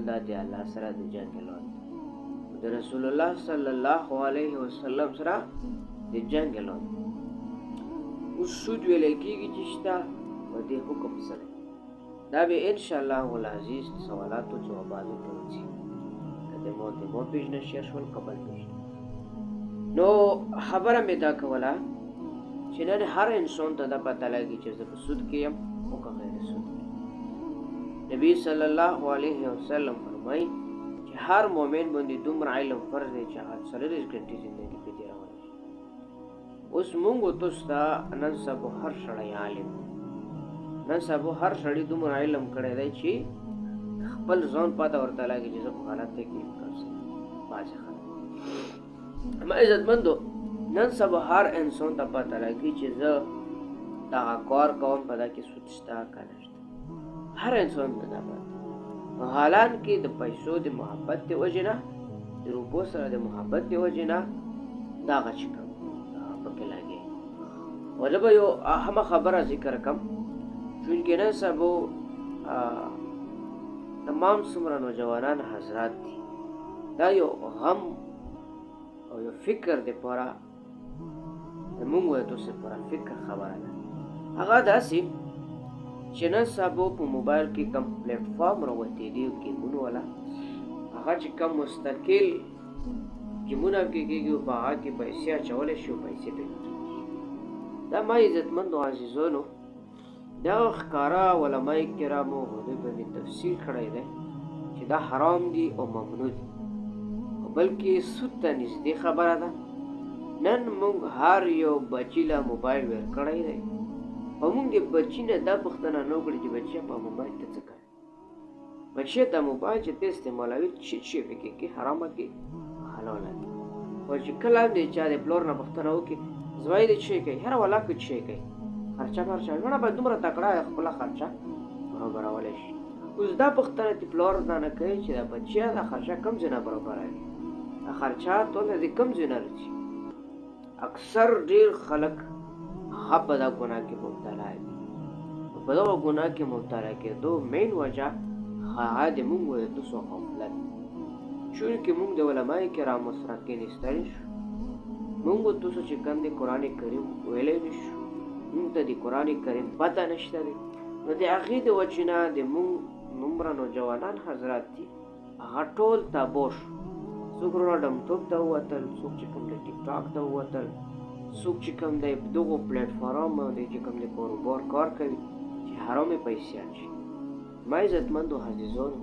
دا د الله سره د جنګ اعلان د رسول الله صلی الله علیه وسلم سره د جنگ اعلان. اوس سود ویل کېږي چې شته په دې حکم سره دا به ان شاء الله العزیز سوالات او جوابات وکړي که د مو پیژنه شیر شول قبل پیژنه. نو خبره مې دا کوله چې نن هر انسان ته دا پته لګي چې زه په سود کې یم او که غیر سود. نبی صلی الله علیه وسلم فرمایي چې هر مؤمن باندې دومره علم فرض دی چې هغه 40 غنټې زندګي په تېرولی شي. اوس موږ تاسو ته نن سبا هر سړی عالم، نن سبا هر سړی دومره علم کړی دی چې خپل ځان پته ورته لګي چې زه په غلط ځای کې یم. بعضې خلک ما عزتمندو نن سبا هر انسان ته پته لګي چې زه دغه کار کوم په دا کې سود شته که نه شته. هر انسان ته دا پته حالان کې د پیسو د محبت د وجې نه د روپو سره د محبت د وجې نه دغه چې کوم پکې لګي. او زه به یو اهمه خبره ذکر کړم چونکې نن سبا تمام څومره نوجوانان حضرات دي دا یو غم او یو فکر د پاره زمونږ تاسو لپاره فکر خبره ده. هغه داسې چې نن سبا په موبایل کې کوم پلیټفارم راوتی دی ګیمونو والا هغه چې کوم مستقل ګیمونه کېږي په هغه کې پیسې اچولی شي او پیسې پرې دا ما عزتمندو عزیزانو دا ښکاره علماء کرامو هغوی باندې تفسیر کړی دی چې دا حرام دي او ممنوع دي بلکې سود ته نږدې خبره ده. نن موږ هر یو بچي له موبایل ورکړی دی او موږ د بچي نه دا پوښتنه نه وکړي چې بچیه په موبایل ته څه کوي. بچیه ته موبایل چې ته استعمالوي څه شی پکې کې حرامه کې حلاله کې. خو چې کله هم د چا د پلار نه پوښتنه وکړي زوی دې څه کوي هره ولاکه څه کوي خرچه ورونه به دومره تکړه خپله خرچه برابرولی شي. اوس دا پوښتنه د پلار نه کوي چې دا بچیه دا خرچه کوم ځای نه برابروي دا خرچه ټوله د کوم ځای نه راځي. اکثر ډېر خلک هغه په دا ګناه کې مبتلا دي. په دغه ګناه کې مبتلا کېدو مین وجه هغه د موږ تاسو غفلت چونکې موږ د علماء کرامو سره کېناستلی شو. موږ تاسو چې کوم د قرآن کریم ویلی نه شو موږ ته د قرآن کریم پته نشته دی نو د هغې د وجې نه د موږ دومره نوجوانان حضرات دي هغه ټول تابو شو. څوک وروڼه ډمټوپ ته ووتل، څوک چې کوم د ټیک ټاک ته ووتل، څوک چې کوم دی دغو پلیټفارم باندې چې کوم د کاروبار کار کوي چې حرامې پیسې اچي. ما عزتمندو عزیزانو